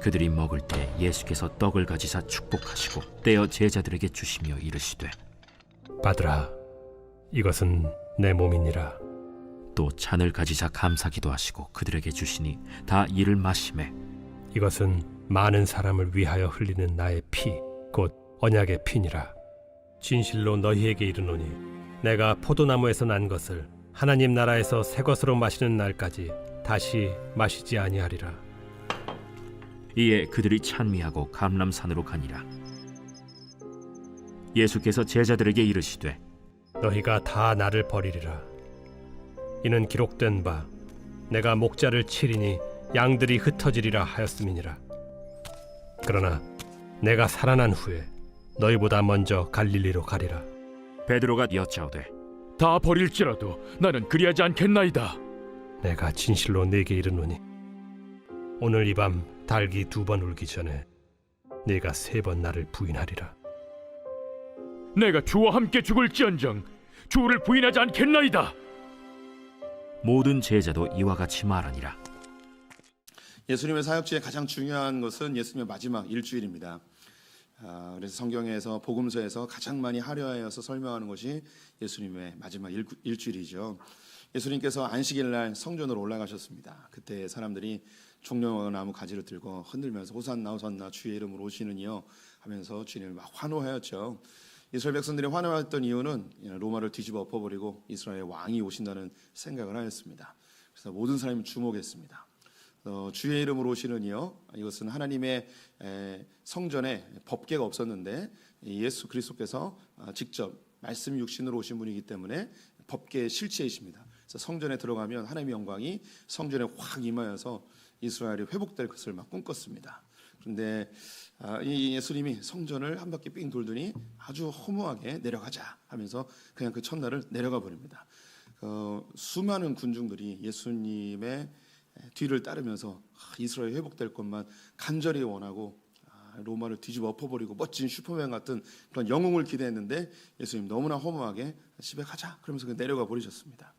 그들이 먹을 때 예수께서 떡을 가지사 축복하시고 떼어 제자들에게 주시며 이르시되 받으라, 이것은 내 몸이니라. 또 잔을 가지사 감사기도 하시고 그들에게 주시니 다 이를 마시매 이것은 많은 사람을 위하여 흘리는 나의 피, 곧 언약의 피니라. 진실로 너희에게 이르노니 내가 포도나무에서 난 것을 하나님 나라에서 새 것으로 마시는 날까지 다시 마시지 아니하리라. 이에 그들이 찬미하고 감람산으로 가니라. 예수께서 제자들에게 이르시되 너희가 다 나를 버리리라. 이는 기록된 바 내가 목자를 치리니 양들이 흩어지리라 하였음이니라. 그러나 내가 살아난 후에 너희보다 먼저 갈릴리로 가리라. 베드로가 여짜오되 다 버릴지라도 나는 그리하지 않겠나이다. 내가 진실로 네게 이르노니 오늘 이 밤 닭이 2번 울기 전에 네가 3번 나를 부인하리라. 내가 주와 함께 죽을지언정 주를 부인하지 않겠나이다. 모든 제자도 이와 같이 말하니라. 예수님의 사역지의 가장 중요한 것은 예수님의 마지막 일주일입니다. 그래서 성경에서 복음서에서 가장 많이 화려하여서 설명하는 것이 예수님의 마지막 일주일이죠. 예수님께서 안식일 날 성전으로 올라가셨습니다. 그때 사람들이 종려나무 가지를 들고 흔들면서 호산나 호산나 주의 이름으로 오시는 이여 하면서 주님을 막 환호하였죠. 이스라엘 백성들이 환호했던 이유는 로마를 뒤집어 엎어버리고 이스라엘 왕이 오신다는 생각을 하였습니다. 그래서 모든 사람이 주목했습니다. 주의 이름으로 오시는 이여, 이것은 하나님의 성전에 법궤가 없었는데 예수 그리스도께서 직접 말씀 육신으로 오신 분이기 때문에 법궤의 실체이십니다. 그래서 성전에 들어가면 하나님의 영광이 성전에 확 임하여서 이스라엘이 회복될 것을 막 꿈꿨습니다. 그런데 이 예수님이 성전을 한 바퀴 삥 돌더니 아주 허무하게 내려가자 하면서 그냥 그 첫날을 내려가 버립니다. 수많은 군중들이 예수님의 뒤를 따르면서 이스라엘 회복될 것만 간절히 원하고 로마를 뒤집어 엎어버리고 멋진 슈퍼맨 같은 그런 영웅을 기대했는데 예수님 너무나 허무하게 집에 가자 그러면서 내려가 버리셨습니다.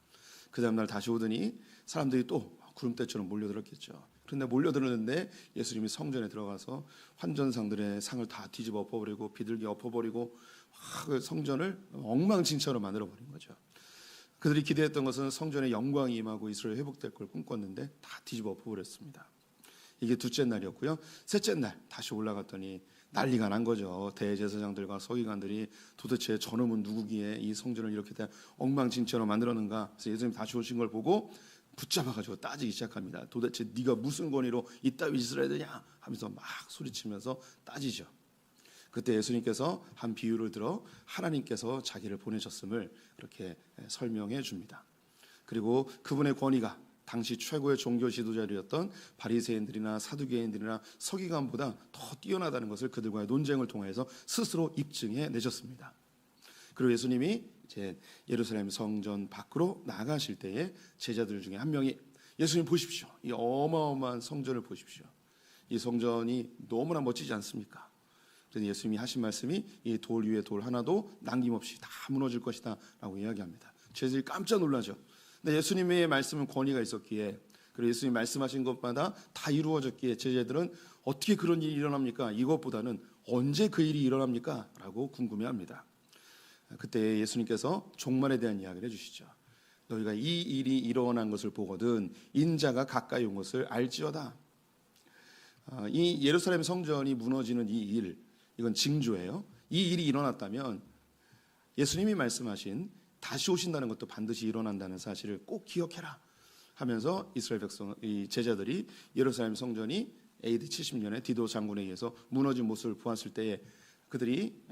그 다음날 다시 오더니 사람들이 또 구름대처럼 몰려들었겠죠. 그런데 몰려들었는데 예수님이 성전에 들어가서 환전상들의 상을 다 뒤집어 엎어버리고 비둘기 엎어버리고 그 성전을 엉망진창으로 만들어버린 거죠. 그들이 기대했던 것은 성전의 영광이 임하고 이스라엘 회복될 걸 꿈꿨는데 다 뒤집어 엎어버렸습니다. 이게 둘째 날이었고요. 셋째 날 다시 올라갔더니 난리가 난 거죠. 대제사장들과 서기관들이 도대체 저놈은 누구기에 이 성전을 이렇게 다 엉망진창으로 만들었는가. 그래서 예수님 다시 오신 걸 보고 붙잡아가지고 따지기 시작합니다. 도대체 네가 무슨 권위로 이따위 짓을 해야 되냐 하면서 막 소리치면서 따지죠. 그때 예수님께서 한 비유를 들어 하나님께서 자기를 보내셨음을 이렇게 설명해 줍니다. 그리고 그분의 권위가 당시 최고의 종교 지도자들이었던 바리새인들이나 사두개인들이나 서기관보다 더 뛰어나다는 것을 그들과의 논쟁을 통해서 스스로 입증해 내셨습니다. 그리고 예수님이 이제 예루살렘 성전 밖으로 나가실 때에 제자들 중에 한 명이 예수님 보십시오. 이 어마어마한 성전을 보십시오. 이 성전이 너무나 멋지지 않습니까? 그래서 예수님이 하신 말씀이 이 돌 위에 돌 하나도 남김없이 다 무너질 것이다 라고 이야기합니다. 제자들이 깜짝 놀라죠. 근데 예수님의 말씀은 권위가 있었기에 그리고 예수님이 말씀하신 것마다 다 이루어졌기에 제자들은 어떻게 그런 일이 일어납니까? 이것보다는 언제 그 일이 일어납니까? 라고 궁금해합니다. 그때 예수님께서 종말에 대한 이야기를 해주시죠. 너희가 이 일이 일어난 것을 보거든 인자가 가까이 온 것을 알지어다. 이 예루살렘 성전이 무너지는 이 일, 이건 징조예요. 이 일이 일어났다면 예수님이 말씀하신 다시 오신다는 것도 반드시 일어난다는 사실을 꼭 기억해라 하면서 이스라엘 백성, 이 제자들이 예루살렘 성전이 AD 70년에 디도 장군에 의해서 무너진 모습을 보았을 때에 그들이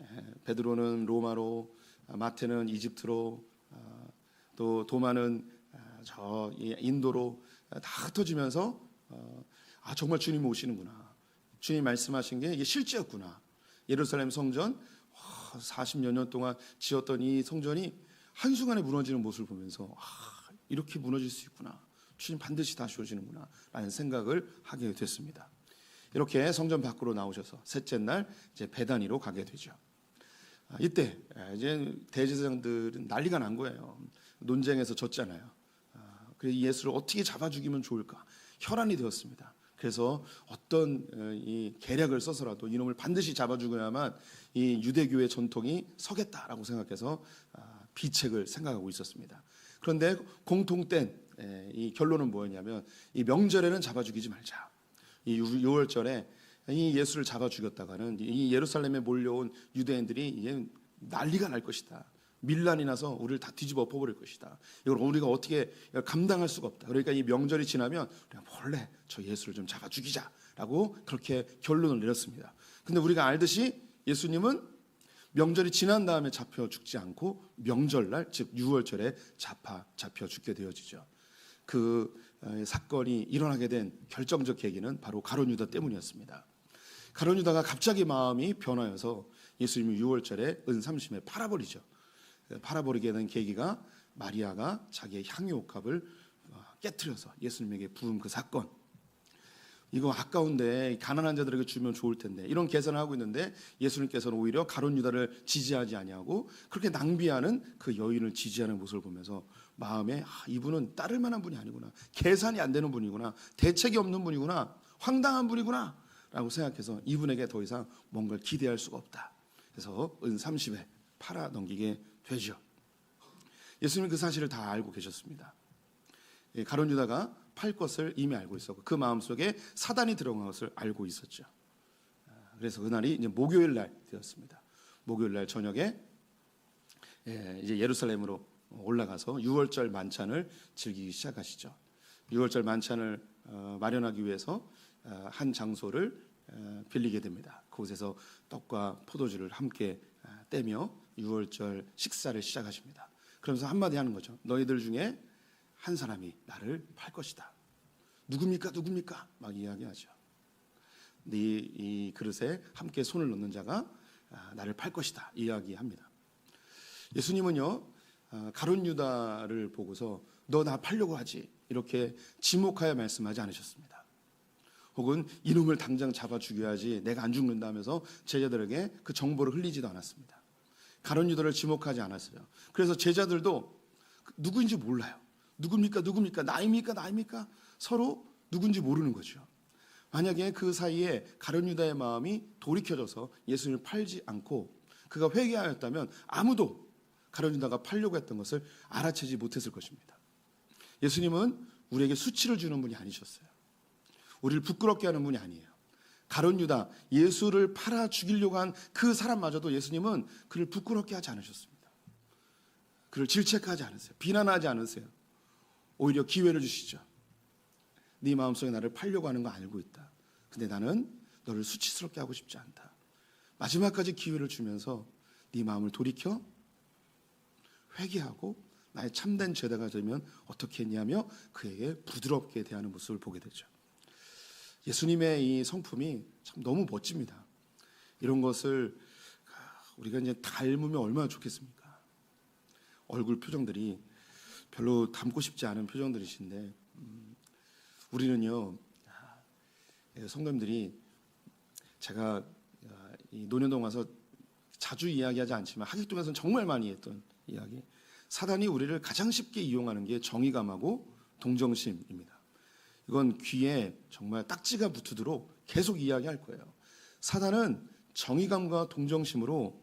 베드로는 로마로, 마태는 이집트로, 또 도마는 저 인도로 다 흩어지면서 정말 주님 오시는구나. 주님 말씀하신 게 이게 실제였구나. 예루살렘 성전 40여 년 동안 지었던 이 성전이 한순간에 무너지는 모습을 보면서 이렇게 무너질 수 있구나. 주님 반드시 다시 오시는구나 라는 생각을 하게 됐습니다. 이렇게 성전 밖으로 나오셔서 셋째 날 이제 베다니로 가게 되죠. 이때 이제 대제사장들은 난리가 난 거예요. 논쟁에서 졌잖아요. 그래서 예수를 어떻게 잡아 죽이면 좋을까 혈안이 되었습니다. 그래서 어떤 이 계략을 써서라도 이놈을 반드시 잡아주고야만 이 유대교의 전통이 서겠다라고 생각해서 비책을 생각하고 있었습니다. 그런데 공통된 이 결론은 뭐였냐면 이 명절에는 잡아 죽이지 말자. 이 6월절에 이 예수를 잡아 죽였다가는 이 예루살렘에 몰려온 유대인들이 이제 난리가 날 것이다. 밀란이 나서 우리를 다 뒤집어 엎어버릴 것이다. 이걸 우리가 어떻게 감당할 수가 없다. 그러니까 이 명절이 지나면 우리가 몰래 저 예수를 좀 잡아 죽이자라고 그렇게 결론을 내렸습니다. 근데 우리가 알듯이 예수님은 명절이 지난 다음에 잡혀 죽지 않고 명절날 즉 6월절에 잡혀 죽게 되어지죠. 그 사건이 일어나게 된 결정적 계기는 바로 가룟 유다 때문이었습니다. 가룟 유다가 갑자기 마음이 변하여서 예수님을 6월절에 은삼심에 팔아버리죠. 팔아버리게 된 계기가 마리아가 자기의 향유옥합을 깨트려서 예수님에게 부은 그 사건. 이거 아까운데 가난한 자들에게 주면 좋을 텐데 이런 계산을 하고 있는데 예수님께서는 오히려 가룟 유다를 지지하지 아니하고 그렇게 낭비하는 그 여인을 지지하는 모습을 보면서 마음에 이분은 따를 만한 분이 아니구나, 계산이 안 되는 분이구나, 대책이 없는 분이구나, 황당한 분이구나 라고 생각해서 이분에게 더 이상 뭔가를 기대할 수가 없다. 그래서 은30에 팔아 넘기게 되죠. 예수님은 그 사실을 다 알고 계셨습니다. 가룟 유다가 팔 것을 이미 알고 있었고 그 마음속에 사단이 들어간 것을 알고 있었죠. 그래서 그날이 이제 목요일 날 되었습니다. 목요일 날 저녁에 이제 예루살렘으로 올라가서 6월절 만찬을 즐기기 시작하시죠. 6월절 만찬을 마련하기 위해서 한 장소를 빌리게 됩니다. 그곳에서 떡과 포도주를 함께 떼며 6월절 식사를 시작하십니다. 그러면서 한마디 하는 거죠. 너희들 중에 한 사람이 나를 팔 것이다. 누굽니까? 누굽니까? 막 이야기하죠. 이 그릇에 함께 손을 넣는 자가 나를 팔 것이다. 이야기합니다. 예수님은요 가룟 유다를 보고서 너 나 팔려고 하지 이렇게 지목하여 말씀하지 않으셨습니다. 혹은 이놈을 당장 잡아 죽여야지 내가 안 죽는다 하면서 제자들에게 그 정보를 흘리지도 않았습니다. 가룟 유다를 지목하지 않았어요. 그래서 제자들도 누구인지 몰라요. 누굽니까? 누굽니까? 나입니까? 나입니까? 서로 누군지 모르는 거죠. 만약에 그 사이에 가룟 유다의 마음이 돌이켜져서 예수님을 팔지 않고 그가 회개하였다면 아무도 가룟 유다가 팔려고 했던 것을 알아채지 못했을 것입니다. 예수님은 우리에게 수치를 주는 분이 아니셨어요. 우리를 부끄럽게 하는 분이 아니에요. 가룟 유다, 예수를 팔아 죽이려고 한 그 사람마저도 예수님은 그를 부끄럽게 하지 않으셨습니다. 그를 질책하지 않으세요. 비난하지 않으세요. 오히려 기회를 주시죠. 네 마음속에 나를 팔려고 하는 거 알고 있다. 근데 나는 너를 수치스럽게 하고 싶지 않다. 마지막까지 기회를 주면서 네 마음을 돌이켜 회개하고 나의 참된 제자가 되면 어떻게 했냐며 그에게 부드럽게 대하는 모습을 보게 되죠. 예수님의 이 성품이 참 너무 멋집니다. 이런 것을 우리가 이제 닮으면 얼마나 좋겠습니까? 얼굴 표정들이 별로 닮고 싶지 않은 표정들이신데 우리는요 성도님들이 제가 이 논현동 와서 자주 이야기하지 않지만 하객동에서는 정말 많이 했던 이야기, 사단이 우리를 가장 쉽게 이용하는 게 정의감하고 동정심입니다. 이건 귀에 정말 딱지가 붙도록 계속 이야기할 거예요. 사단은 정의감과 동정심으로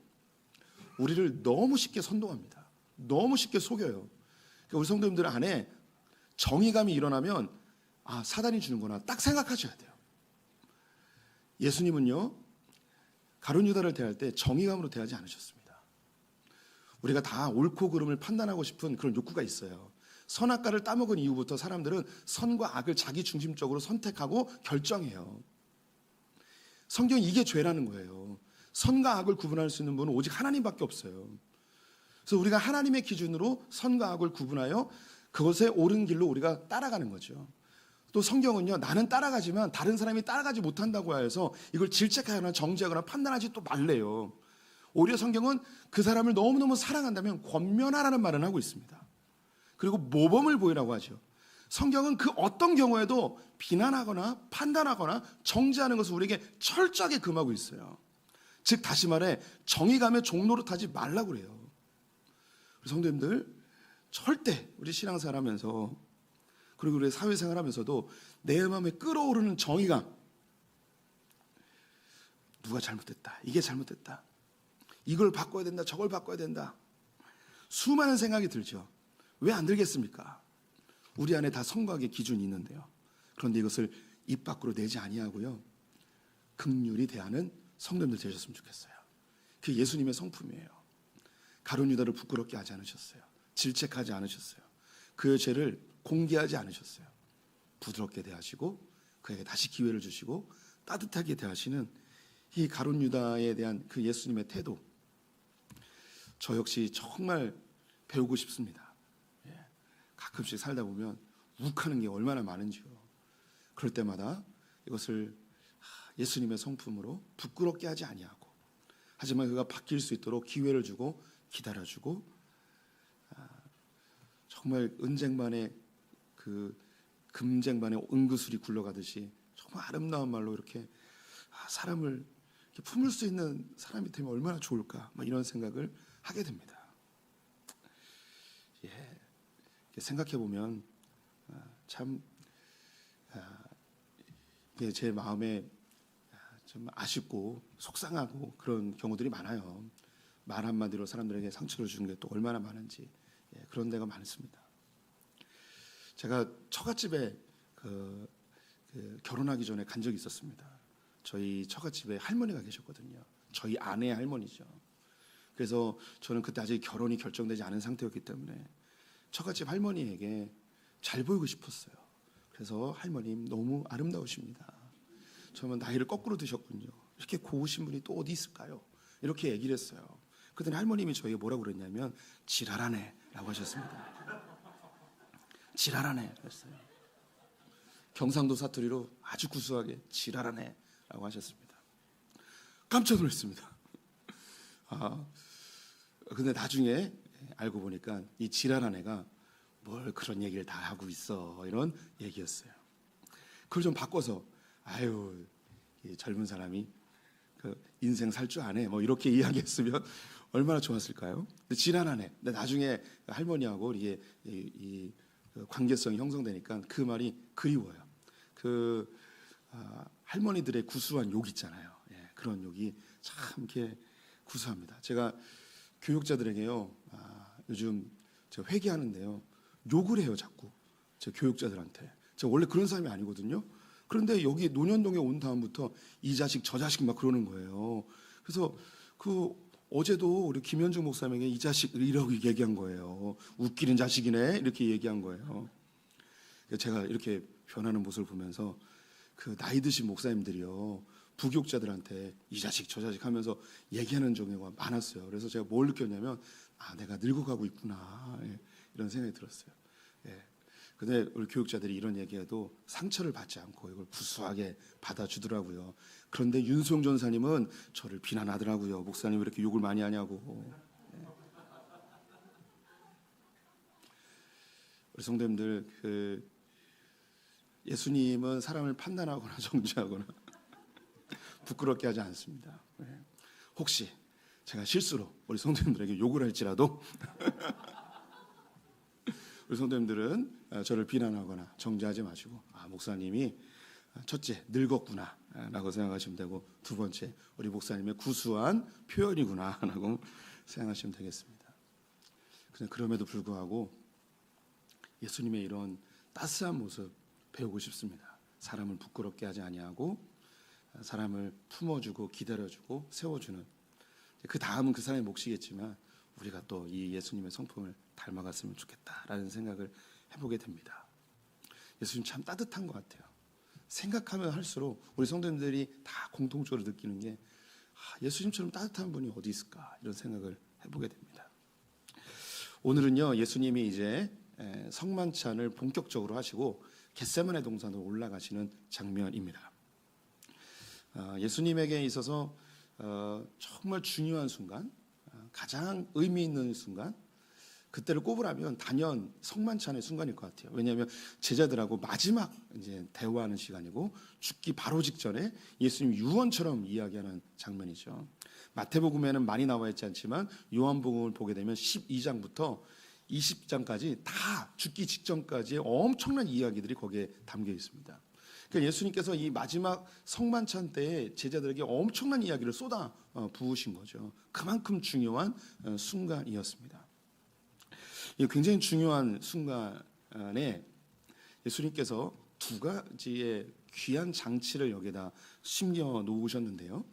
우리를 너무 쉽게 선동합니다. 너무 쉽게 속여요. 그러니까 우리 성도님들 안에 정의감이 일어나면 사단이 주는구나 딱 생각하셔야 돼요. 예수님은요 가룟 유다를 대할 때 정의감으로 대하지 않으셨습니다. 우리가 다 옳고 그름을 판단하고 싶은 그런 욕구가 있어요. 선악과를 따먹은 이후부터 사람들은 선과 악을 자기 중심적으로 선택하고 결정해요. 성경이 이게 죄라는 거예요. 선과 악을 구분할 수 있는 분은 오직 하나님밖에 없어요. 그래서 우리가 하나님의 기준으로 선과 악을 구분하여 그것의 옳은 길로 우리가 따라가는 거죠. 또 성경은요 나는 따라가지만 다른 사람이 따라가지 못한다고 해서 이걸 질책하거나 정죄하거나 판단하지 또 말래요. 오히려 성경은 그 사람을 너무너무 사랑한다면 권면하라는 말은 하고 있습니다. 그리고 모범을 보이라고 하죠. 성경은 그 어떤 경우에도 비난하거나 판단하거나 정죄하는 것을 우리에게 철저하게 금하고 있어요. 즉 다시 말해 정의감의 종로로 타지 말라고 그래요. 성도님들 절대 우리 신앙생활하면서 그리고 우리 사회생활하면서도 내 마음에 끓어오르는 정의감, 누가 잘못됐다, 이게 잘못됐다, 이걸 바꿔야 된다, 저걸 바꿔야 된다, 수많은 생각이 들죠. 왜 안 들겠습니까? 우리 안에 다 성곽의 기준이 있는데요. 그런데 이것을 입 밖으로 내지 아니하고요, 긍휼히 대하는 성도님들 되셨으면 좋겠어요. 그게 예수님의 성품이에요. 가룟 유다를 부끄럽게 하지 않으셨어요. 질책하지 않으셨어요. 그의 죄를 공개하지 않으셨어요. 부드럽게 대하시고 그에게 다시 기회를 주시고 따뜻하게 대하시는 이 가룟 유다에 대한 그 예수님의 태도, 저 역시 정말 배우고 싶습니다. 가끔씩 살다 보면 욱하는 게 얼마나 많은지요. 그럴 때마다 이것을 예수님의 성품으로 부끄럽게 하지 아니하고, 하지만 그가 바뀔 수 있도록 기회를 주고 기다려주고, 정말 은쟁반에 그 금쟁반에 은구슬이 굴러가듯이 정말 아름다운 말로 이렇게 사람을 이렇게 품을 수 있는 사람이 되면 얼마나 좋을까, 이런 생각을 하게 됩니다. 생각해 보면 참 제 마음에 좀 아쉽고 속상하고 그런 경우들이 많아요. 말 한마디로 사람들에게 상처를 주는 게 또 얼마나 많은지, 그런 데가 많습니다. 제가 처갓집에 결혼하기 전에 간 적이 있었습니다. 저희 처갓집에 할머니가 계셨거든요. 저희 아내의 할머니죠. 그래서 저는 그때 아직 결혼이 결정되지 않은 상태였기 때문에 처갓집 할머니에게 잘 보이고 싶었어요. 그래서 할머님 너무 아름다우십니다. 저는 나이를 거꾸로 드셨군요. 이렇게 고우신 분이 또 어디 있을까요? 이렇게 얘기를 했어요. 그랬더니 할머님이 저에게 뭐라고 그랬냐면 지랄하네 라고 하셨습니다. 지랄하네 그랬어요. 경상도 사투리로 아주 구수하게 지랄하네 라고 하셨습니다. 깜짝 놀랐습니다. 근데 나중에 알고 보니까 이 지랄하네가 뭘 그런 얘기를 다 하고 있어, 이런 얘기였어요. 그걸 좀 바꿔서 아유, 이 젊은 사람이 그 인생 살 줄 아네, 이렇게 이야기했으면 얼마나 좋았을까요? 근데 지랄하네. 근데 나중에 할머니하고 이게 이 관계성이 형성되니까 그 말이 그리워요. 할머니들의 구수한 욕 있잖아요. 그런 욕이 참 이렇게 구수합니다. 제가 교육자들에게요, 요즘 제가 회개하는데요, 욕을 해요, 자꾸. 제 교육자들한테. 제가 원래 그런 사람이 아니거든요. 그런데 여기 논현동에 온 다음부터 이 자식 저 자식 막 그러는 거예요. 그래서 어제도 우리 김현중 목사님에게 이 자식 이라고 얘기한 거예요. 웃기는 자식이네 이렇게 얘기한 거예요. 제가 이렇게 변하는 모습을 보면서 그 나이 드신 목사님들이요, 부교육자들한테 이 자식 저 자식 하면서 얘기하는 경우가 많았어요. 그래서 제가 뭘 느꼈냐면 내가 늙어가고 있구나, 이런 생각이 들었어요. 근데 우리 교육자들이 이런 얘기해도 상처를 받지 않고 이걸 구수하게 받아주더라고요. 그런데 윤수영 전사님은 저를 비난하더라고요. 목사님 왜 이렇게 욕을 많이 하냐고. 우리 성도님들, 예수님은 사람을 판단하거나 정죄하거나 부끄럽게 하지 않습니다. 혹시 제가 실수로 우리 성도님들에게 욕을 할지라도 우리 성도님들은 저를 비난하거나 정죄하지 마시고 목사님이 첫째 늙었구나 라고 생각하시면 되고, 두 번째 우리 목사님의 구수한 표현이구나 라고 생각하시면 되겠습니다. 그럼에도 불구하고 예수님의 이런 따스한 모습 배우고 싶습니다. 사람을 부끄럽게 하지 아니하고 사람을 품어주고 기다려주고 세워주는, 그 다음은 그 사람의 몫이겠지만 우리가 또 이 예수님의 성품을 닮아갔으면 좋겠다라는 생각을 해보게 됩니다. 예수님 참 따뜻한 것 같아요. 생각하면 할수록 우리 성도님들이 다 공통적으로 느끼는 게 예수님처럼 따뜻한 분이 어디 있을까, 이런 생각을 해보게 됩니다. 오늘은요, 예수님이 이제 성만찬을 본격적으로 하시고 겟세마네 동산으로 올라가시는 장면입니다. 예수님에게 있어서 정말 중요한 순간, 가장 의미 있는 순간, 그때를 꼽으라면 단연 성만찬의 순간일 것 같아요. 왜냐하면 제자들하고 마지막 이제 대화하는 시간이고 죽기 바로 직전에 예수님 유언처럼 이야기하는 장면이죠. 마태복음에는 많이 나와 있지 않지만 요한복음을 보게 되면 12장부터 20장까지 다 죽기 직전까지의 엄청난 이야기들이 거기에 담겨 있습니다. 그러니까 예수님께서 이 마지막 성만찬 때에 제자들에게 엄청난 이야기를 쏟아 부으신 거죠. 그만큼 중요한 순간이었습니다. 이 굉장히 중요한 순간에 예수님께서 두 가지의 귀한 장치를 여기다 심겨 놓으셨는데요.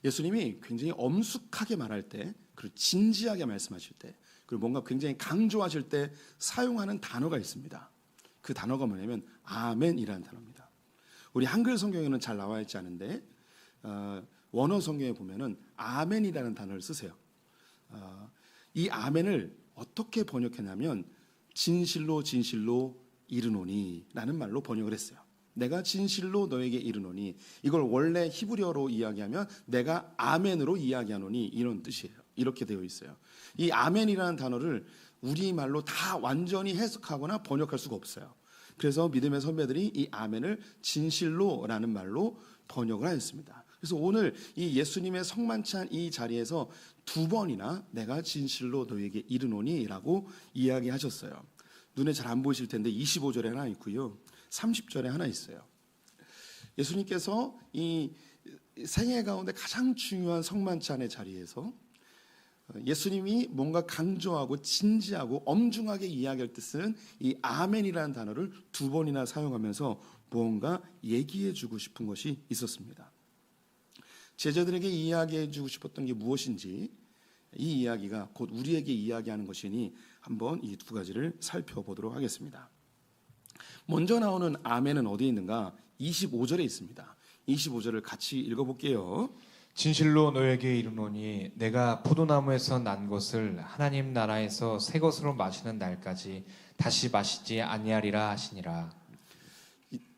예수님이 굉장히 엄숙하게 말할 때, 그리고 진지하게 말씀하실 때, 그리고 뭔가 굉장히 강조하실 때 사용하는 단어가 있습니다. 그 단어가 뭐냐면 아멘이라는 단어입니다. 우리 한글 성경에는 잘 나와 있지 않은데 원어 성경에 보면은 아멘이라는 단어를 쓰세요. 이 아멘을 어떻게 번역했냐면 진실로 진실로 이르노니 라는 말로 번역을 했어요. 내가 진실로 너에게 이르노니, 이걸 원래 히브리어로 이야기하면 내가 아멘으로 이야기하노니 이런 뜻이에요. 이렇게 되어 있어요. 이 아멘이라는 단어를 우리말로 다 완전히 해석하거나 번역할 수가 없어요. 그래서 믿음의 선배들이 이 아멘을 진실로라는 말로 번역을 하였습니다. 그래서 오늘 이 예수님의 성만찬 이 자리에서 두 번이나 내가 진실로 너에게 이르노니 라고 이야기하셨어요. 눈에 잘 안 보이실 텐데 25절에 하나 있고요, 30절에 하나 있어요. 예수님께서 이 생애 가운데 가장 중요한 성만찬의 자리에서 예수님이 뭔가 강조하고 진지하고 엄중하게 이야기할 때 쓰는 이 아멘이라는 단어를 두 번이나 사용하면서 무언가 얘기해 주고 싶은 것이 있었습니다. 제자들에게 이야기해 주고 싶었던 게 무엇인지, 이 이야기가 곧 우리에게 이야기하는 것이니 한번 이 두 가지를 살펴보도록 하겠습니다. 먼저 나오는 아멘은 어디에 있는가? 25절에 있습니다. 25절을 같이 읽어볼게요. 진실로 너에게 이르노니 내가 포도나무에서 난 것을 하나님 나라에서 새 것으로 마시는 날까지 다시 마시지 아니하리라 하시니라.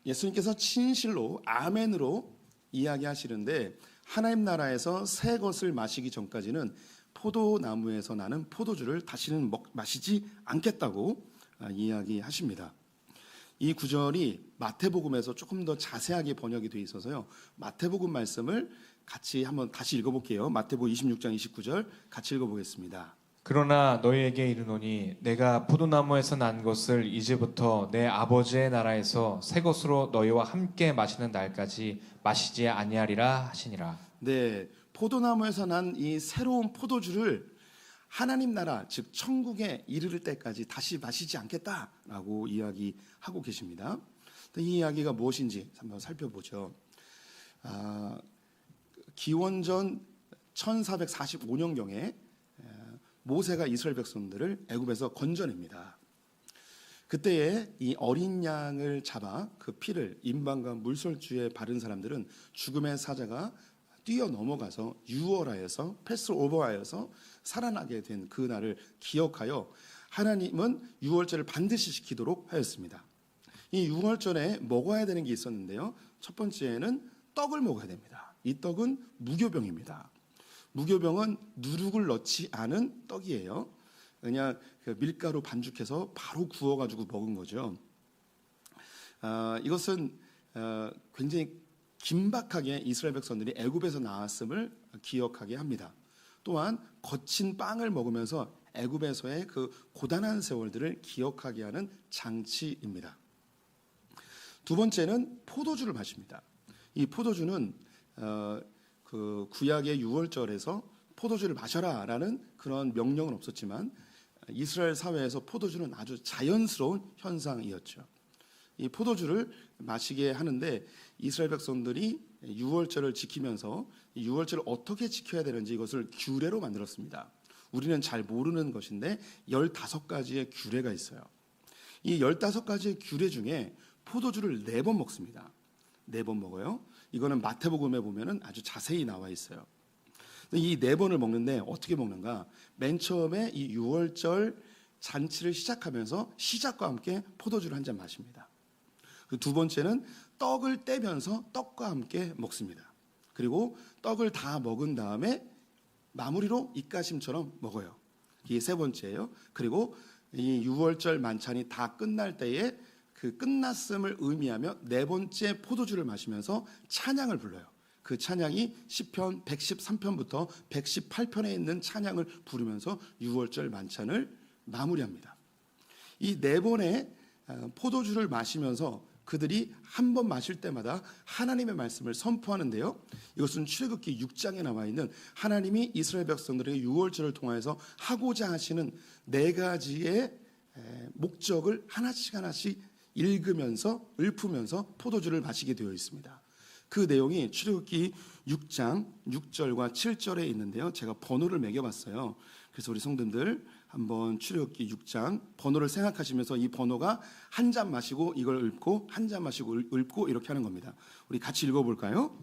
예수님께서 진실로 아멘으로 이야기하시는데, 하나님 나라에서 새 것을 마시기 전까지는 포도나무에서 나는 포도주를 다시는 마시지 않겠다고 이야기하십니다. 이 구절이 마태복음에서 조금 더 자세하게 번역이 되어 있어서요, 마태복음 말씀을 같이 한번 다시 읽어볼게요. 마태복음 26장 29절 같이 읽어보겠습니다. 그러나 너희에게 이르노니 내가 포도나무에서 난 것을 이제부터 내 아버지의 나라에서 새 것으로 너희와 함께 마시는 날까지 마시지 아니하리라 하시니라. 네, 포도나무에서 난 이 새로운 포도주를 하나님 나라, 즉 천국에 이르를 때까지 다시 마시지 않겠다라고 이야기하고 계십니다. 이 이야기가 무엇인지 한번 살펴보죠. 기원전 1445년경에 모세가 이스라엘 백성들을 애굽에서 건져냅니다. 그때에 이 어린 양을 잡아 그 피를 임방과 물설주에 바른 사람들은 죽음의 사자가 뛰어넘어가서 유월하여서 패스오버하여서 살아나게 된 그 날을 기억하여 하나님은 유월절을 반드시 지키도록 하였습니다. 이 유월절에 먹어야 되는 게 있었는데요, 첫 번째는 떡을 먹어야 됩니다. 이 떡은 무교병입니다. 무교병은 누룩을 넣지 않은 떡이에요. 그냥 그 밀가루 반죽해서 바로 구워가지고 먹은 거죠. 이것은 굉장히 긴박하게 이스라엘 백성들이 애굽에서 나왔음을 기억하게 합니다. 또한 거친 빵을 먹으면서 애굽에서의 그 고단한 세월들을 기억하게 하는 장치입니다. 두 번째는 포도주를 마십니다. 이 포도주는 그 구약의 유월절에서 포도주를 마셔라라는 그런 명령은 없었지만 이스라엘 사회에서 포도주는 아주 자연스러운 현상이었죠. 이 포도주를 마시게 하는데 이스라엘 백성들이 유월절을 지키면서 이 유월절을 어떻게 지켜야 되는지 이것을 규례로 만들었습니다. 우리는 잘 모르는 것인데 15가지의 규례가 있어요. 이 15가지의 규례 중에 포도주를 4번 먹습니다. 4번 먹어요. 이거는 마태복음에 보면은 아주 자세히 나와 있어요. 이 4번을 먹는데 어떻게 먹는가? 맨 처음에 이 유월절 잔치를 시작하면서 시작과 함께 포도주를 한 잔 마십니다. 두 번째는 떡을 떼면서 떡과 함께 먹습니다. 그리고 떡을 다 먹은 다음에 마무리로 입가심처럼 먹어요. 이게 세 번째예요. 그리고 이 유월절 만찬이 다 끝날 때에 그 끝났음을 의미하며 4번째 포도주를 마시면서 찬양을 불러요. 그 찬양이 시편 113편부터 118편에 있는 찬양을 부르면서 유월절 만찬을 마무리합니다. 이 네 번의 포도주를 마시면서 그들이 한 번 마실 때마다 하나님의 말씀을 선포하는데요. 이것은 출애굽기 6장에 나와 있는 하나님이 이스라엘 백성들에게 유월절을 통하여서 하고자 하시는 네 가지의 목적을 하나씩 하나씩 읽으면서 읊으면서 포도주를 마시게 되어 있습니다. 그 내용이 출애굽기 6장 6절과 7절에 있는데요. 제가 번호를 매겨봤어요. 그래서 우리 성도님들 한번 출애굽기 6장 번호를 생각하시면서 이 번호가 한 잔 마시고 이걸 읊고 한 잔 마시고 읊고 이렇게 하는 겁니다. 우리 같이 읽어볼까요?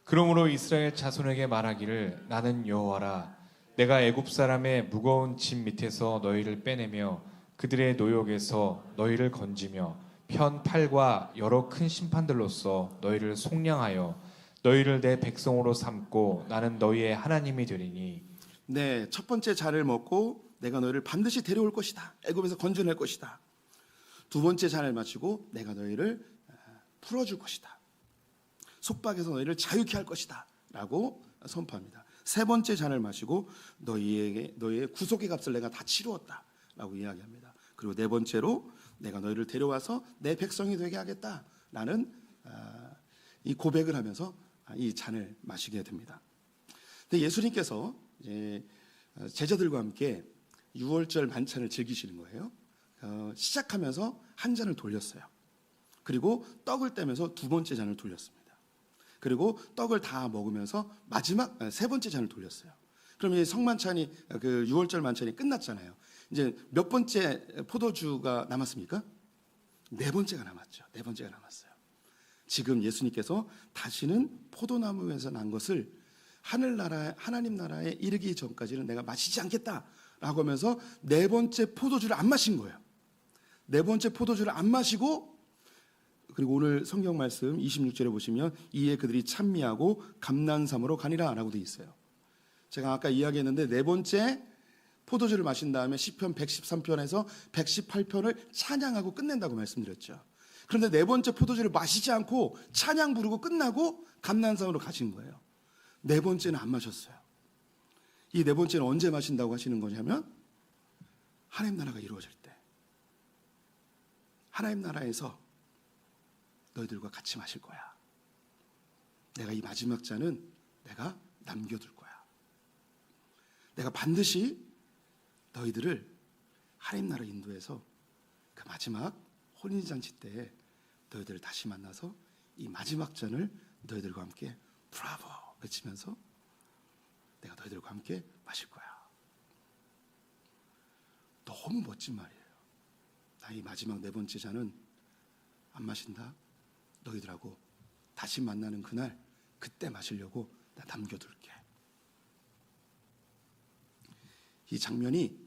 그러므로 이스라엘 자손에게 말하기를 나는 여호와라 내가 애굽 사람의 무거운 짐 밑에서 너희를 빼내며 그들의 노역에서 너희를 건지며 편 팔과 여러 큰 심판들로서 너희를 속량하여 너희를 내 백성으로 삼고 나는 너희의 하나님이 되리니. 네, 첫 번째 잔을 먹고 내가 너희를 반드시 데려올 것이다. 애굽에서 건져낼 것이다. 두 번째 잔을 마시고 내가 너희를 풀어줄 것이다. 속박에서 너희를 자유케 할 것이다. 라고 선포합니다. 세 번째 잔을 마시고 너희의 구속의 값을 내가 다 치루었다. 라고 이야기합니다. 그리고 네 번째로 내가 너희를 데려와서 내 백성이 되게 하겠다. 라는 이 고백을 하면서 이 잔을 마시게 됩니다. 근데 예수님께서 이제 제자들과 함께 유월절 만찬을 즐기시는 거예요. 시작하면서 한 잔을 돌렸어요. 그리고 떡을 떼면서 두 번째 잔을 돌렸습니다. 그리고 떡을 다 먹으면서 마지막 세 번째 잔을 돌렸어요. 그럼 이 성만찬이 그 유월절 만찬이 끝났잖아요. 이제 몇 번째 포도주가 남았습니까? 네 번째가 남았죠. 네 번째가 남았어요. 지금 예수님께서 다시는 포도나무에서 난 것을 하나님 나라에 이르기 전까지는 내가 마시지 않겠다라고 하면서 네 번째 포도주를 안 마신 거예요. 네 번째 포도주를 안 마시고 그리고 오늘 성경 말씀 26절에 보시면 이에 그들이 찬미하고 감난삼으로 가니라라고 돼 있어요. 제가 아까 이야기했는데 네 번째 포도주를 마신 다음에 시편 113편에서 118편을 찬양하고 끝낸다고 말씀드렸죠. 그런데 네 번째 포도주를 마시지 않고 찬양 부르고 끝나고 감난삼으로 가신 거예요. 네 번째는 안 마셨어요. 이 네 번째는 언제 마신다고 하시는 거냐면 하나님 나라가 이루어질 때 하나님 나라에서 너희들과 같이 마실 거야. 내가 이 마지막 잔은 내가 남겨둘 거야. 내가 반드시 너희들을 하나님 나라 인도에서 그 마지막 혼인잔치 때 너희들을 다시 만나서 이 마지막 잔을 너희들과 함께 브라보 외치면서 내가 너희들과 함께 마실 거야. 너무 멋진 말이에요. 나 이 마지막 네 번째 잔은 안 마신다. 너희들하고 다시 만나는 그날 그때 마시려고 나 남겨둘게. 이 장면이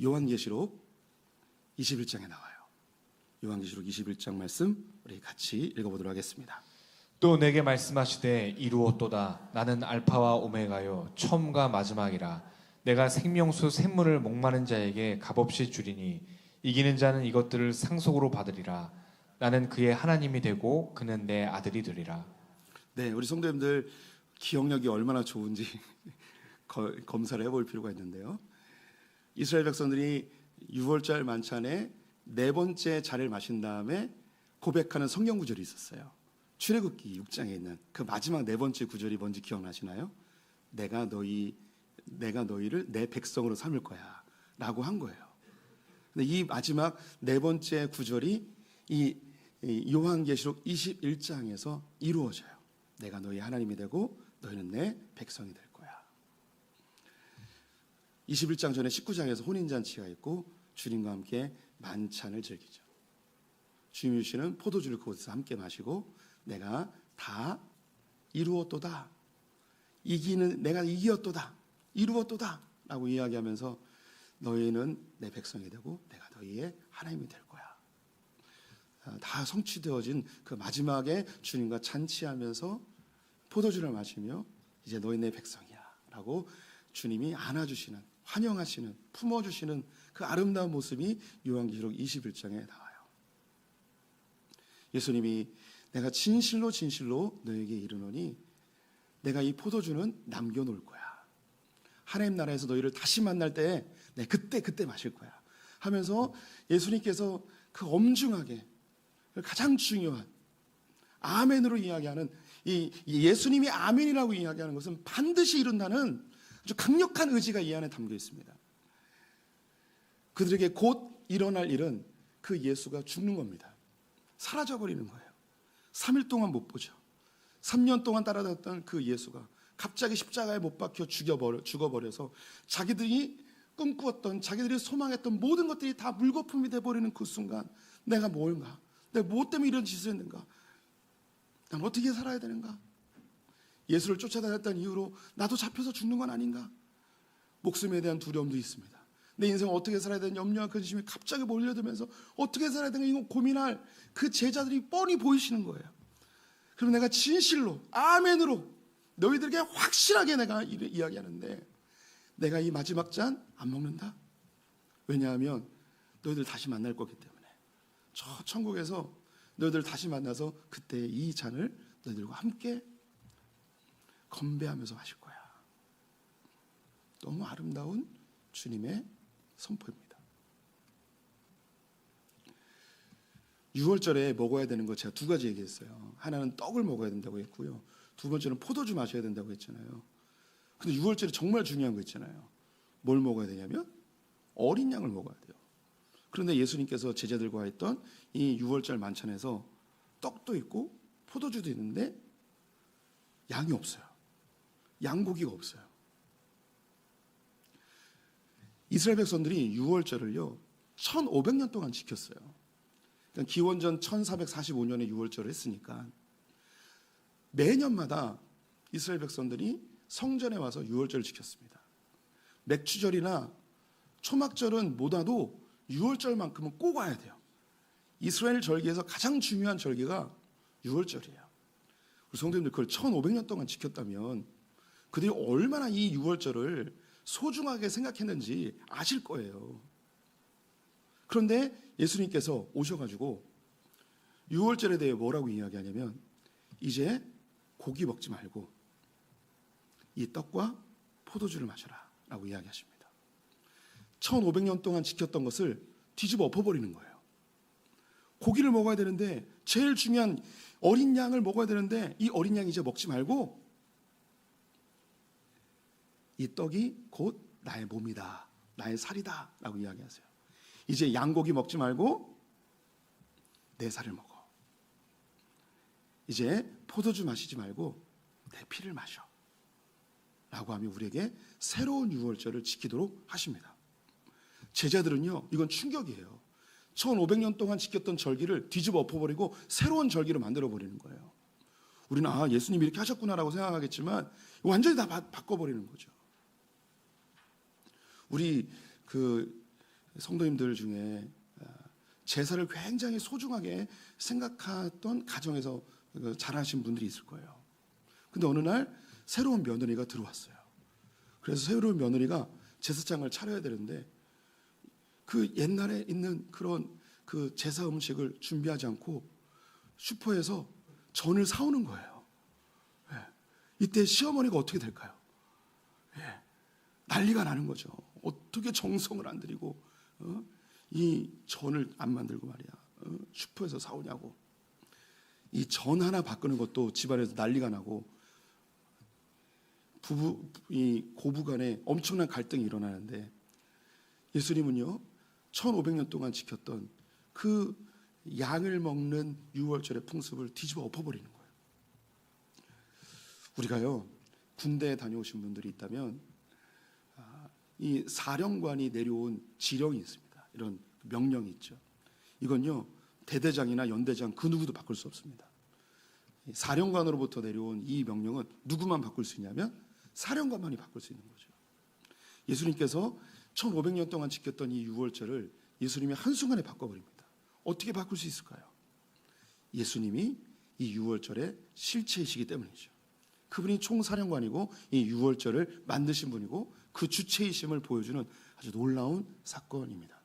요한계시록 21장에 나와요. 요한계시록 21장 말씀 우리 같이 읽어보도록 하겠습니다. 또 내게 말씀하시되 이루었도다. 나는 알파와 오메가요 처음과 마지막이라. 내가 생명수 샘물을 목마른 자에게 값없이 주리니 이기는 자는 이것들을 상속으로 받으리라. 나는 그의 하나님이 되고 그는 내 아들이 되리라. 네, 우리 성도님들 기억력이 얼마나 좋은지 검사를 해볼 필요가 있는데요. 이스라엘 백성들이 유월절 만찬에 네 번째 잔을 마신 다음에 고백하는 성경 구절이 있었어요. 출애굽기 6장에 있는 그 마지막 네 번째 구절이 뭔지 기억나시나요? 내가 너희를 내 백성으로 삼을 거야 라고 한 거예요. 근데 이 마지막 네 번째 구절이 이 요한계시록 21장에서 이루어져요. 내가 너희 하나님이 되고 너희는 내 백성이 될 거야. 21장 전에 19장에서 혼인잔치가 있고 주님과 함께 만찬을 즐기죠. 주님이 주시는 포도주를 그곳에서 함께 마시고 내가 다 이루었도다. 내가 이기었도다. 이루었도다. 라고 이야기하면서 너희는 내 백성이 되고 내가 너희의 하나님이 될 거야. 다 성취되어진 그 마지막에 주님과 잔치하면서 포도주를 마시며 이제 너희 내 백성이야 라고 주님이 안아주시는, 환영하시는, 품어주시는 그 아름다운 모습이 요한계시록 21장에 나와요. 예수님이 내가 진실로 진실로 너에게 이르노니 내가 이 포도주는 남겨놓을 거야. 하나님 나라에서 너희를 다시 만날 때 네, 그때 마실 거야 하면서 예수님께서 그 엄중하게 가장 중요한 아멘으로 이야기하는 이 예수님이 아멘이라고 이야기하는 것은 반드시 이룬다는 아주 강력한 의지가 이 안에 담겨 있습니다. 그들에게 곧 일어날 일은 그 예수가 죽는 겁니다. 사라져버리는 거예요. 3일 동안 못 보죠. 3년 동안 따라다녔던 그 예수가 갑자기 십자가에 못 박혀 죽어버려서 자기들이 꿈꾸었던, 자기들이 소망했던 모든 것들이 다 물거품이 돼버리는 그 순간, 내가 뭘까? 내가 무엇 때문에 이런 짓을 했는가? 난 어떻게 살아야 되는가? 예수를 쫓아다녔던 이후로 나도 잡혀서 죽는 건 아닌가? 목숨에 대한 두려움도 있습니다. 내 인생을 어떻게 살아야 되는 염려와 근심이 갑자기 몰려들면서 어떻게 살아야 되는가 이거 고민할 그 제자들이 뻔히 보이시는 거예요. 그럼 내가 진실로 아멘으로 너희들에게 확실하게 내가 이야기하는데, 내가 이 마지막 잔 안 먹는다. 왜냐하면 너희들 다시 만날 거기 때문에. 저 천국에서 너희들 다시 만나서 그때 이 잔을 너희들과 함께 건배하면서 마실 거야. 너무 아름다운 주님의 선포입니다. 6월절에 먹어야 되는 거 제가 두 가지 얘기했어요. 하나는 떡을 먹어야 된다고 했고요. 두 번째는 포도주 마셔야 된다고 했잖아요. 근데 6월절에 정말 중요한 거 있잖아요. 뭘 먹어야 되냐면 어린 양을 먹어야 돼요. 그런데 예수님께서 제자들과 했던 이 6월절 만찬에서 떡도 있고 포도주도 있는데 양이 없어요. 양고기가 없어요. 이스라엘 백성들이 6월절을요 1500년 동안 지켰어요. 그러니까 기원전 1445년에 6월절을 했으니까 매년마다 이스라엘 백성들이 성전에 와서 6월절을 지켰습니다. 맥추절이나 초막절은 못 와도 6월절만큼은 꼭 와야 돼요. 이스라엘 절기에서 가장 중요한 절기가 6월절이에요. 우리 성도님들 그걸 1500년 동안 지켰다면 그들이 얼마나 이 6월절을 소중하게 생각했는지 아실 거예요. 그런데 예수님께서 오셔가지고 6월절에 대해 뭐라고 이야기하냐면, 이제 고기 먹지 말고 이 떡과 포도주를 마셔라 라고 이야기하십니다. 1500년 동안 지켰던 것을 뒤집어 엎어버리는 거예요. 고기를 먹어야 되는데, 제일 중요한 어린 양을 먹어야 되는데 이 어린 양 이제 먹지 말고 이 떡이 곧 나의 몸이다, 나의 살이다 라고 이야기하세요. 이제 양고기 먹지 말고 내 살을 먹어. 이제 포도주 마시지 말고 내 피를 마셔 라고 하며 우리에게 새로운 6월절을 지키도록 하십니다. 제자들은요, 이건 충격이에요. 1500년 동안 지켰던 절기를 뒤집어 엎어버리고 새로운 절기로 만들어버리는 거예요. 우리는 예수님이 이렇게 하셨구나라고 생각하겠지만 완전히 다 바꿔버리는 거죠. 우리 그 성도님들 중에 제사를 굉장히 소중하게 생각했던 가정에서 자라신 분들이 있을 거예요. 근데 어느 날 새로운 며느리가 들어왔어요. 그래서 새로운 며느리가 제사장을 차려야 되는데 그 옛날에 있는 그런 그 제사 음식을 준비하지 않고 슈퍼에서 전을 사오는 거예요. 이때 시어머니가 어떻게 될까요? 난리가 나는 거죠. 어떻게 정성을 안 들이고 이 전을 안 만들고 말이야 슈퍼에서 사오냐고. 이 전 하나 바꾸는 것도 집안에서 난리가 나고 이 고부간에 엄청난 갈등이 일어나는데, 예수님은요 1500년 동안 지켰던 그 양을 먹는 6월절의 풍습을 뒤집어 엎어버리는 거예요. 우리가요 군대에 다녀오신 분들이 있다면 이 사령관이 내려온 지령이 있습니다. 이런 명령이 있죠. 이건요 대대장이나 연대장 그 누구도 바꿀 수 없습니다. 사령관으로부터 내려온 이 명령은 누구만 바꿀 수 있냐면 사령관만이 바꿀 수 있는 거죠. 예수님께서 1500년 동안 지켰던 이 6월절을 예수님이 한순간에 바꿔버립니다. 어떻게 바꿀 수 있을까요? 예수님이 이 6월절의 실체이시기 때문이죠. 그분이 총사령관이고 이 6월절을 만드신 분이고 그 주체이심을 보여주는 아주 놀라운 사건입니다.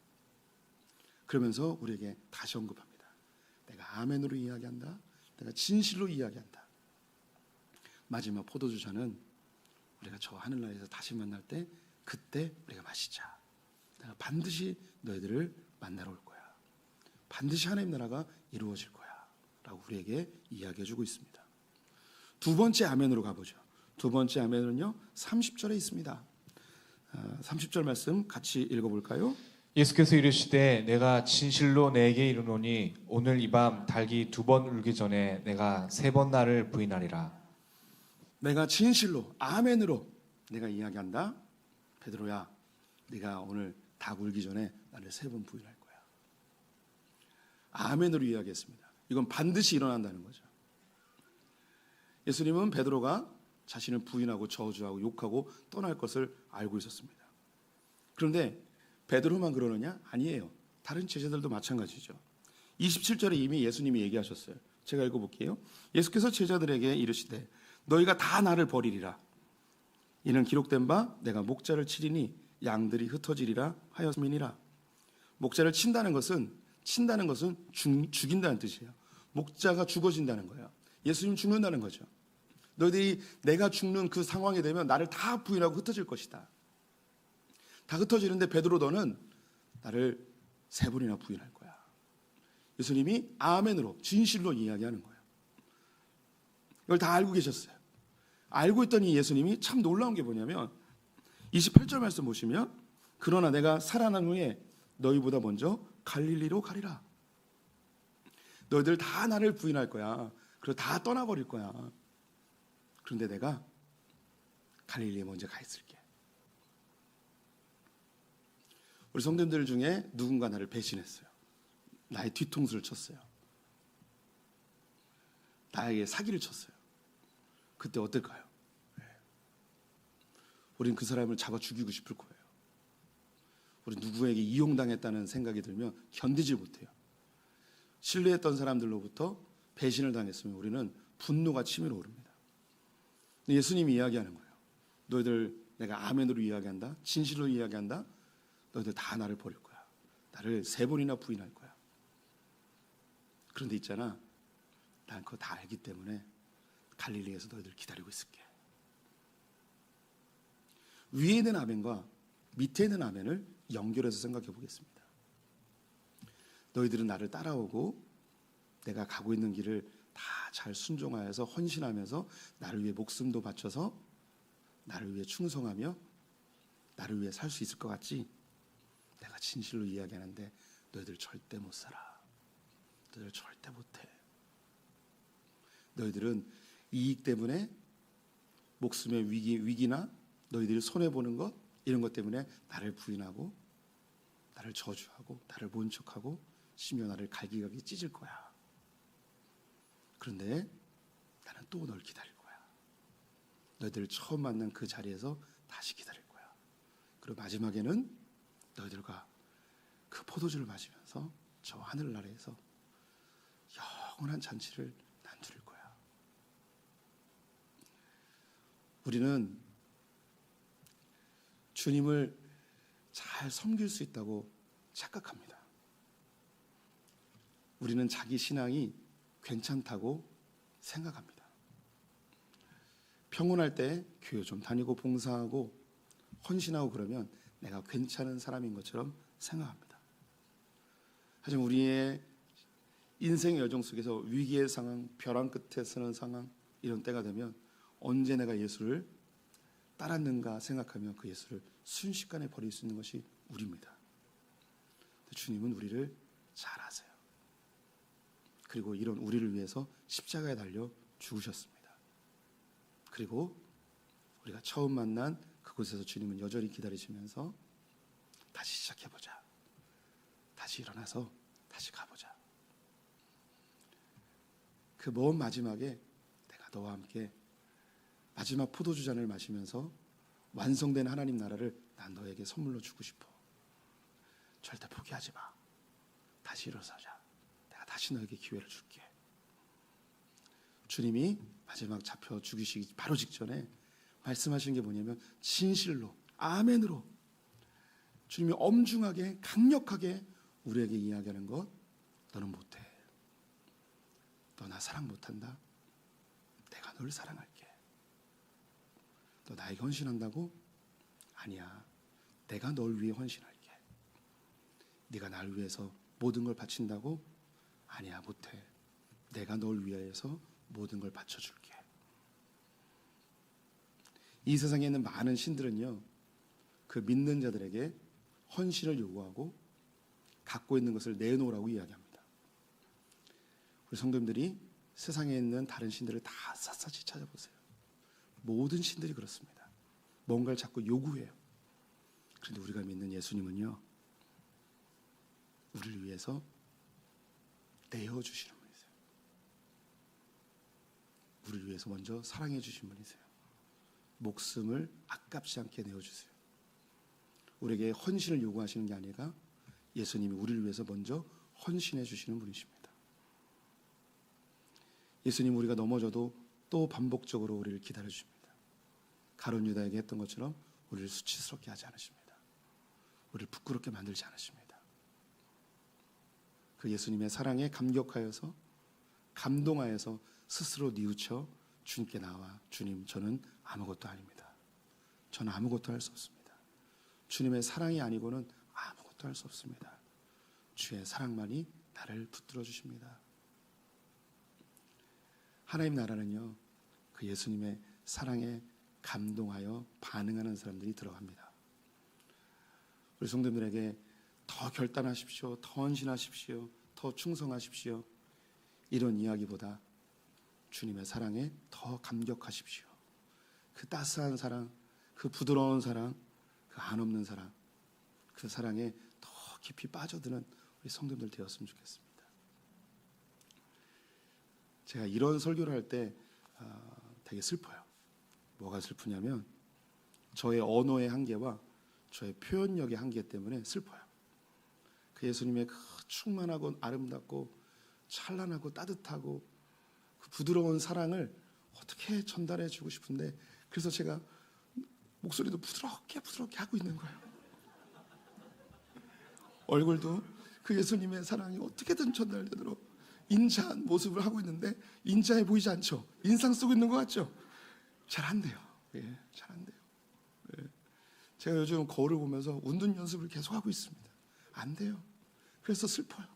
그러면서 우리에게 다시 언급합니다. 내가 아멘으로 이야기한다. 내가 진실로 이야기한다. 마지막 포도주 잔은 우리가 저 하늘나라에서 다시 만날 때 그때 우리가 마시자. 내가 반드시 너희들을 만나러 올 거야. 반드시 하나님 나라가 이루어질 거야. 라고 우리에게 이야기해주고 있습니다. 두 번째 아멘으로 가보죠. 두 번째 아멘은요 30절에 있습니다. 30절 말씀 같이 읽어볼까요? 예수께서 이르시되 내가 진실로 내게 이르노니 오늘 이 밤 닭이 2번 울기 전에 내가 3번 나를 부인하리라. 내가 진실로 아멘으로 내가 이야기한다. 베드로야, 네가 오늘 닭 울기 전에 나를 3번 부인할 거야. 아멘으로 이야기했습니다. 이건 반드시 일어난다는 거죠. 예수님은 베드로가 자신을 부인하고 저주하고 욕하고 떠날 것을 알고 있었습니다. 그런데 베드로만 그러느냐? 아니에요. 다른 제자들도 마찬가지죠. 27절에 이미 예수님이 얘기하셨어요. 제가 읽어볼게요. 예수께서 제자들에게 이르시되 너희가 다 나를 버리리라. 이는 기록된 바 내가 목자를 치리니 양들이 흩어지리라 하였음이니라. 목자를 친다는 것은 죽인다는 뜻이에요. 목자가 죽어진다는 거예요. 예수님 죽는다는 거죠. 너희들이 내가 죽는 그 상황이 되면 나를 다 부인하고 흩어질 것이다. 다 흩어지는데 베드로 너는 나를 3번이나 부인할 거야. 예수님이 아멘으로 진실로 이야기하는 거예요. 이걸 다 알고 계셨어요. 알고 있더니 예수님이 참 놀라운 게 뭐냐면 28절 말씀 보시면 그러나 내가 살아난 후에 너희보다 먼저 갈릴리로 가리라. 너희들 다 나를 부인할 거야. 그리고 다 떠나버릴 거야. 그런데 내가 갈릴리에 먼저 가 있을게. 우리 성도님들 중에 누군가 나를 배신했어요. 나의 뒤통수를 쳤어요. 나에게 사기를 쳤어요. 그때 어떨까요? 우린 그 사람을 잡아 죽이고 싶을 거예요. 우리 누구에게 이용당했다는 생각이 들면 견디지 못해요. 신뢰했던 사람들로부터 배신을 당했으면 우리는 분노가 치밀어 오릅니다. 예수님이 이야기하는 거예요. 너희들 내가 아멘으로 이야기한다. 진실로 이야기한다. 너희들 다 나를 버릴 거야. 나를 3번이나 부인할 거야. 그런데 있잖아. 난 그거 다 알기 때문에 갈릴리에서 너희들 기다리고 있을게. 위에 있는 아멘과 밑에 있는 아멘을 연결해서 생각해 보겠습니다. 너희들은 나를 따라오고 내가 가고 있는 길을 다 잘 순종하여서 헌신하면서 나를 위해 목숨도 바쳐서 나를 위해 충성하며 나를 위해 살 수 있을 것 같지? 내가 진실로 이야기하는데 너희들 절대 못 살아. 너희들 절대 못해. 너희들은 이익 때문에 목숨의 위기나 너희들이 손해보는 것 이런 것 때문에 나를 부인하고 나를 저주하고 나를 모른 척하고 심지어 나를 갈기갈기 찢을 거야. 그런데 나는 또 널 기다릴 거야. 너희들을 처음 만난 그 자리에서 다시 기다릴 거야. 그리고 마지막에는 너희들과 그 포도주를 마시면서 저 하늘나라에서 영원한 잔치를 난 누릴 거야. 우리는 주님을 잘 섬길 수 있다고 착각합니다. 우리는 자기 신앙이 괜찮다고 생각합니다. 평온할 때 교회 좀 다니고 봉사하고 헌신하고 그러면 내가 괜찮은 사람인 것처럼 생각합니다. 하지만 우리의 인생의 여정 속에서 위기의 상황, 벼랑 끝에 서는 상황 이런 때가 되면 언제 내가 예수를 따랐는가 생각하면 그 예수를 순식간에 버릴 수 있는 것이 우리입니다. 주님은 우리를 잘 아세요. 그리고 이런 우리를 위해서 십자가에 달려 죽으셨습니다. 그리고 우리가 처음 만난 그곳에서 주님은 여전히 기다리시면서 다시 시작해보자. 다시 일어나서 다시 가보자. 그 먼 마지막에 내가 너와 함께 마지막 포도주 잔을 마시면서 완성된 하나님 나라를 난 너에게 선물로 주고 싶어. 절대 포기하지 마. 다시 일어서자. 내가 다시 너에게 기회를 줄게. 주님이 마지막 잡혀 죽이시기 바로 직전에 말씀하신 게 뭐냐면 진실로 아멘으로 주님이 엄중하게 강력하게 우리에게 이야기하는 것 너는 못해. 너 나 사랑 못한다. 내가 널 사랑할게. 너 나에게 헌신한다고? 아니야. 내가 널 위해 헌신할게. 네가 나를 위해서 모든 걸 바친다고? 아니야, 못해. 내가 널 위하여서 모든 걸 바쳐줄게. 이 세상에 있는 많은 신들은요, 그 믿는 자들에게 헌신을 요구하고 갖고 있는 것을 내놓으라고 이야기합니다. 우리 성도님들이 세상에 있는 다른 신들을 다 샅샅이 찾아보세요. 모든 신들이 그렇습니다. 뭔가를 자꾸 요구해요. 그런데 우리가 믿는 예수님은요, 우리를 위해서 내어주시는 분이세요. 우리를 위해서 먼저 사랑해 주신 분이세요. 목숨을 아깝지 않게 내어주세요. 우리에게 헌신을 요구하시는 게 아니라 예수님이 우리를 위해서 먼저 헌신해 주시는 분이십니다. 예수님, 우리가 넘어져도 또 반복적으로 우리를 기다려 주십니다. 가룟 유다에게 했던 것처럼 우리를 수치스럽게 하지 않으십니다. 우리를 부끄럽게 만들지 않으십니다. 그 예수님의 사랑에 감격하여서 감동하여서 스스로 뉘우쳐 주님께 나와, 주님, 저는 아무것도 아닙니다. 저는 아무것도 할 수 없습니다. 주님의 사랑이 아니고는 아무것도 할 수 없습니다. 주의 사랑만이 나를 붙들어 주십니다. 하나님 나라는요, 그 예수님의 사랑에 감동하여 반응하는 사람들이 들어갑니다. 우리 성도님들에게 더 결단하십시오, 더 헌신하십시오, 더 충성하십시오, 이런 이야기보다 주님의 사랑에 더 감격하십시오. 그 따스한 사랑, 그 부드러운 사랑, 그 한없는 사랑, 그 사랑에 더 깊이 빠져드는 우리 성도들 되었으면 좋겠습니다. 제가 이런 설교를 할 때 되게 슬퍼요. 뭐가 슬프냐면 저의 언어의 한계와 저의 표현력의 한계 때문에 슬퍼요. 그 예수님의 그 충만하고 아름답고 찬란하고 따뜻하고 그 부드러운 사랑을 어떻게 전달해 주고 싶은데, 그래서 제가 목소리도 부드럽게 하고 있는 거예요. 얼굴도 그 예수님의 사랑이 어떻게든 전달되도록 인자한 모습을 하고 있는데 인자해 보이지 않죠? 인상 쓰고 있는 것 같죠? 잘 안 돼요. 예, 잘 안 돼요. 예. 제가 요즘 거울을 보면서 웃는 연습을 계속 하고 있습니다. 안 돼요. 그래서 슬퍼요.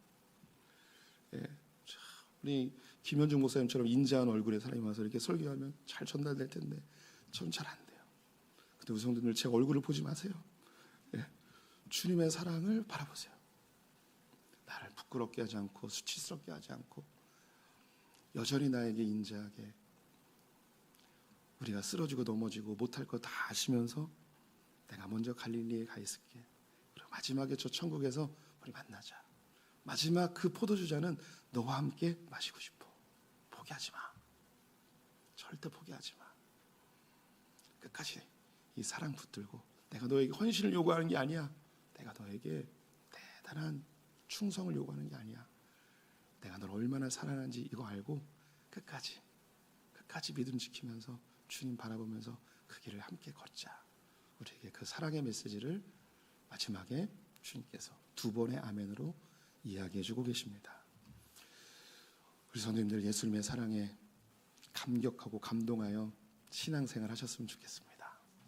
예. 우리 김현중 목사님처럼 인자한 얼굴의 사람이 와서 이렇게 설교하면 잘 전달될 텐데 저는 잘 안 돼요. 근데 우리 성도들, 제 얼굴을 보지 마세요. 예. 주님의 사랑을 바라보세요. 나를 부끄럽게 하지 않고 수치스럽게 하지 않고 여전히 나에게 인자하게, 우리가 쓰러지고 넘어지고 못할 거 다 아시면서 내가 먼저 갈릴리에 가 있을게. 그리고 마지막에 저 천국에서 우리 만나자. 마지막 그 포도주잔은 너와 함께 마시고 싶어. 포기하지 마. 절대 포기하지 마. 끝까지 이 사랑 붙들고, 내가 너에게 헌신을 요구하는 게 아니야. 내가 너에게 대단한 충성을 요구하는 게 아니야. 내가 널 얼마나 사랑하는지 이거 알고 끝까지 믿음 지키면서 주님 바라보면서 그 길을 함께 걷자. 우리에게 그 사랑의 메시지를 마지막에 주님께서 두 번의 아멘으로 이야기해 주고 계십니다. 우리 성도님들, 예수님의 사랑에 감격하고 감동하여 신앙생활 하셨으면 좋겠습니다.